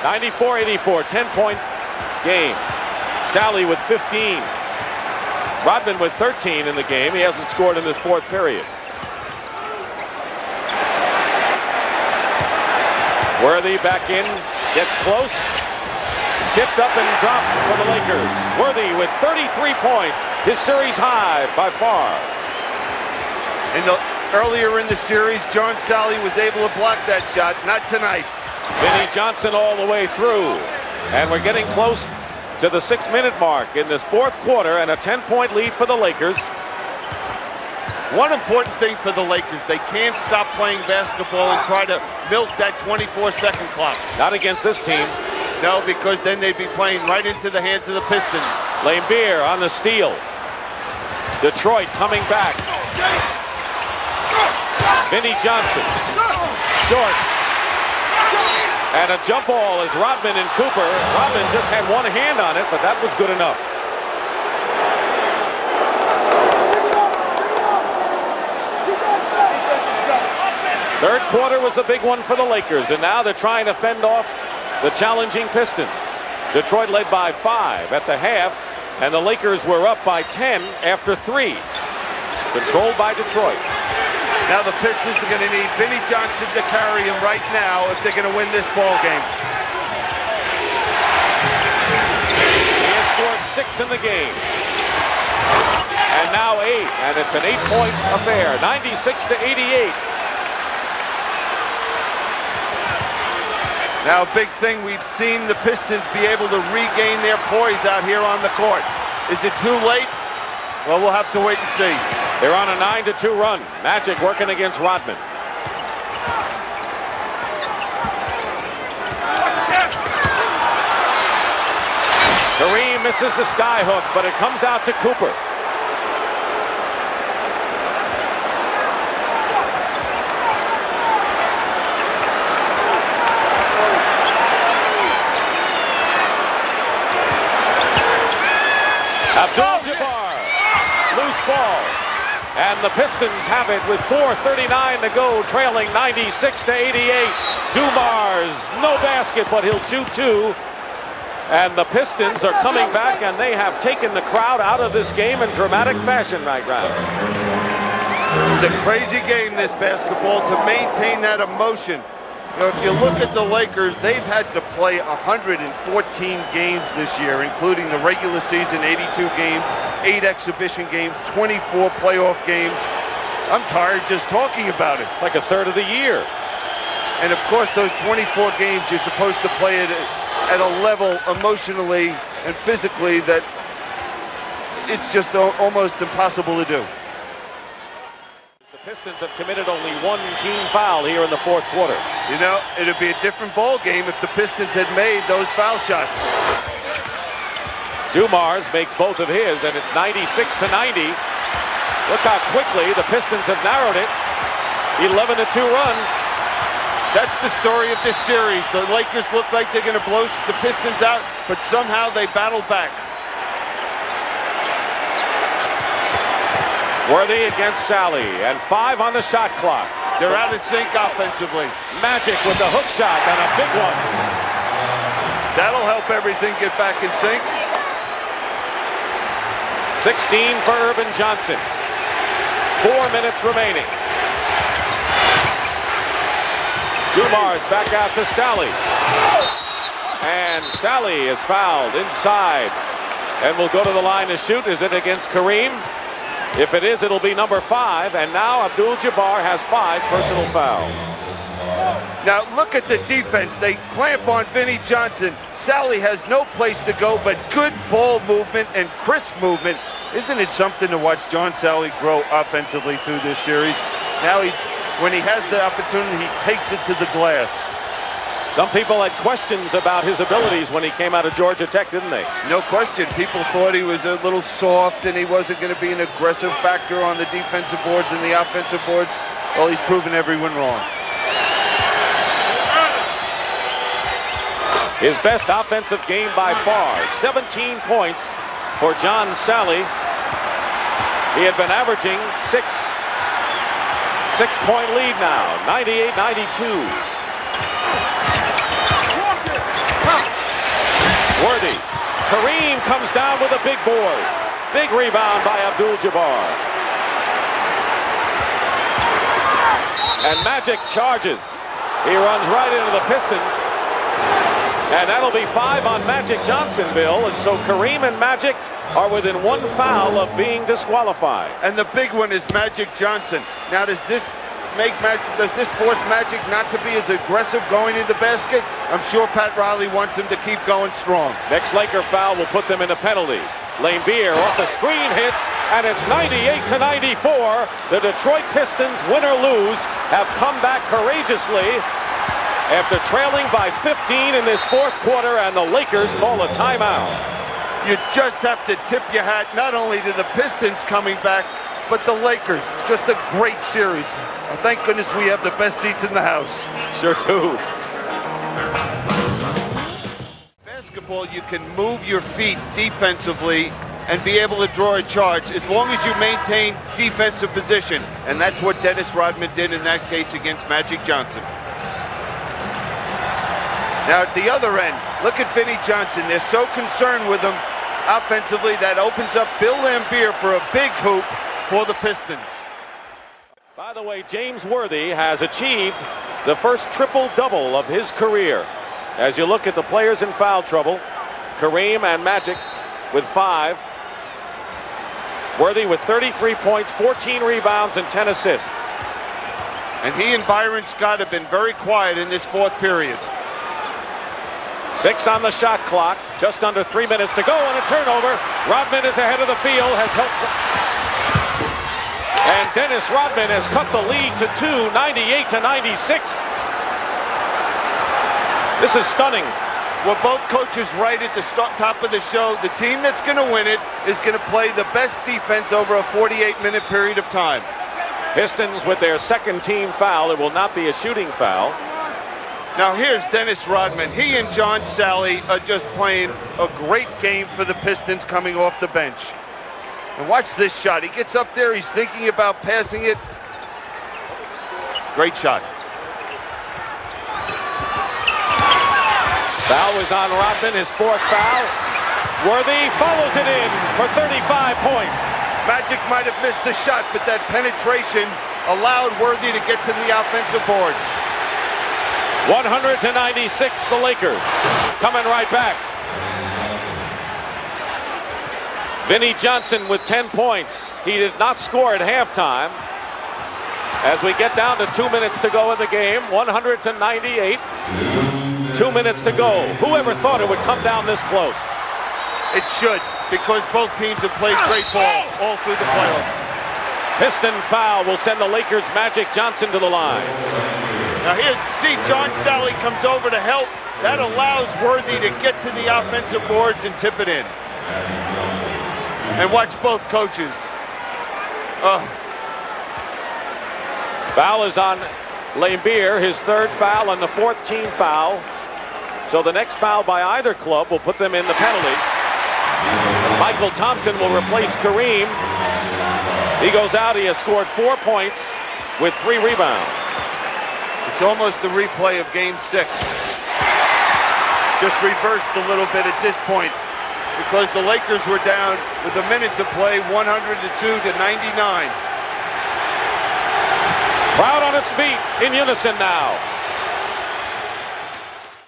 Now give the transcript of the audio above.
94-84, 10-point game. Sally with 15. Rodman with 13 in the game. He hasn't scored in this fourth period. Worthy back in, gets close. Tipped up and drops for the Lakers. Worthy with 33 points, his series high by far. Earlier in the series, John Sally was able to block that shot. Not tonight. Vinnie Johnson all the way through. And we're getting close to the 6-minute mark in this fourth quarter, and a 10-point lead for the Lakers. One important thing for the Lakers, they can't stop playing basketball and try to milk that 24-second clock. Not against this team. No, because then they'd be playing right into the hands of the Pistons. Laimbeer on the steal. Detroit coming back. Vinnie Johnson. Short. And a jump ball is Rodman and Cooper. Rodman just had one hand on it, but that was good enough. Third quarter was the big one for the Lakers, and now they're trying to fend off the challenging Pistons. Detroit led by 5 at the half, and the Lakers were up by 10 after 3. Controlled by Detroit. Now the Pistons are going to need Vinnie Johnson to carry him right now if they're going to win this ball game. He has scored 6 in the game. And now 8, and it's an 8-point affair, 96-88. Now, a big thing, we've seen the Pistons be able to regain their poise out here on the court. Is it too late? Well, we'll have to wait and see. They're on a 9-2 run. Magic working against Rodman. Kareem misses the skyhook, but it comes out to Cooper. Abdul-Jabbar, loose ball, and the Pistons have it with 4:39 to go, trailing 96-88. Dumars, no basket, but he'll shoot 2. And the Pistons are coming back, and they have taken the crowd out of this game in dramatic fashion right now. It's a crazy game, this basketball, to maintain that emotion. You know, if you look at the Lakers, they've had to play 114 games this year, including the regular season, 82 games, 8 exhibition games, 24 playoff games. I'm tired just talking about it. It's like a third of the year. And of course, those 24 games, you're supposed to play it at a level emotionally and physically that it's just almost impossible to do. The Pistons have committed only 1 team foul here in the fourth quarter. You know, it'd be a different ball game if the Pistons had made those foul shots. Dumars makes both of his, and it's 96-90. Look how quickly the Pistons have narrowed it. 11-2 run. That's the story of this series. The Lakers look like they're going to blow the Pistons out, but somehow they battle back. Worthy against Sally, and 5 on the shot clock. They're out of sync offensively. Magic with the hook shot, and a big one. That'll help everything get back in sync. 16 for Urban Johnson. 4 minutes remaining. Dumars back out to Sally. And Sally is fouled inside. And will go to the line to shoot. Is it against Kareem? If it is, it'll be number 5. And now Abdul-Jabbar has 5 personal fouls. Now look at the defense. They clamp on Vinnie Johnson. Sally has no place to go but good ball movement and crisp movement. Isn't it something to watch John Sally grow offensively through this series? Now when he has the opportunity, he takes it to the glass. Some people had questions about his abilities when he came out of Georgia Tech, didn't they? No question. People thought he was a little soft and he wasn't going to be an aggressive factor on the defensive boards and the offensive boards. Well, he's proven everyone wrong. His best offensive game by far, 17 points for John Sally. He had been averaging 6-point lead now, 98-92. comes down with a big board. Big rebound by Abdul-Jabbar. And Magic charges. He runs right into the Pistons. And that'll be 5 on Magic Johnson, Bill. And so Kareem and Magic are within 1 foul of being disqualified. And the big one is Magic Johnson. Now, does this force Magic not to be as aggressive going in the basket? I'm sure Pat Riley wants him to keep going strong. Next Laker foul will put them in a penalty. Laimbeer off the screen hits, and it's 98-94. The Detroit Pistons, win or lose, have come back courageously after trailing by 15 in this fourth quarter, and the Lakers call a timeout. You just have to tip your hat not only to the Pistons coming back, but the Lakers. Just a great series. Well, thank goodness we have the best seats in the house. Sure do. Basketball, you can move your feet defensively and be able to draw a charge as long as you maintain defensive position. And that's what Dennis Rodman did in that case against Magic Johnson. Now at the other end, look at Vinnie Johnson. They're so concerned with him offensively that opens up Bill Laimbeer for a big hoop for the Pistons. By the way, James Worthy has achieved the first triple-double of his career. As you look at the players in foul trouble, Kareem and Magic with 5. Worthy with 33 points, 14 rebounds, and 10 assists. And he and Byron Scott have been very quiet in this fourth period. 6 on the shot clock, just under 3 minutes to go, and a turnover. Rodman is ahead of the field, has helped. And Dennis Rodman has cut the lead to 2, 98-96. This is stunning. Well, both coaches right at the top of the show. The team that's going to win it is going to play the best defense over a 48-minute period of time. Pistons with their second team foul. It will not be a shooting foul. Now here's Dennis Rodman. He and John Sally are just playing a great game for the Pistons coming off the bench. And watch this shot. He gets up there. He's thinking about passing it. Great shot. Foul was on Rodman, his 4th foul. Worthy follows it in for 35 points. Magic might have missed the shot, but that penetration allowed Worthy to get to the offensive boards. 100-96, the Lakers coming right back. Vinnie Johnson with 10 points. He did not score at halftime. As we get down to 2 minutes to go in the game, 100-98. 2 minutes to go. Whoever thought it would come down this close? It should, because both teams have played great ball all through the playoffs. Piston foul will send the Lakers' Magic Johnson to the line. Now see, John Sally comes over to help. That allows Worthy to get to the offensive boards and tip it in. And watch both coaches. Foul is on Laimbeer, his 3rd foul and the 4th team foul. So the next foul by either club will put them in the penalty. Michael Thompson will replace Kareem. He goes out. He has scored 4 points with 3 rebounds. It's almost the replay of Game 6. Just reversed a little bit at this point because the Lakers were down with a minute to play, 102-99. Crowd on its feet in unison now.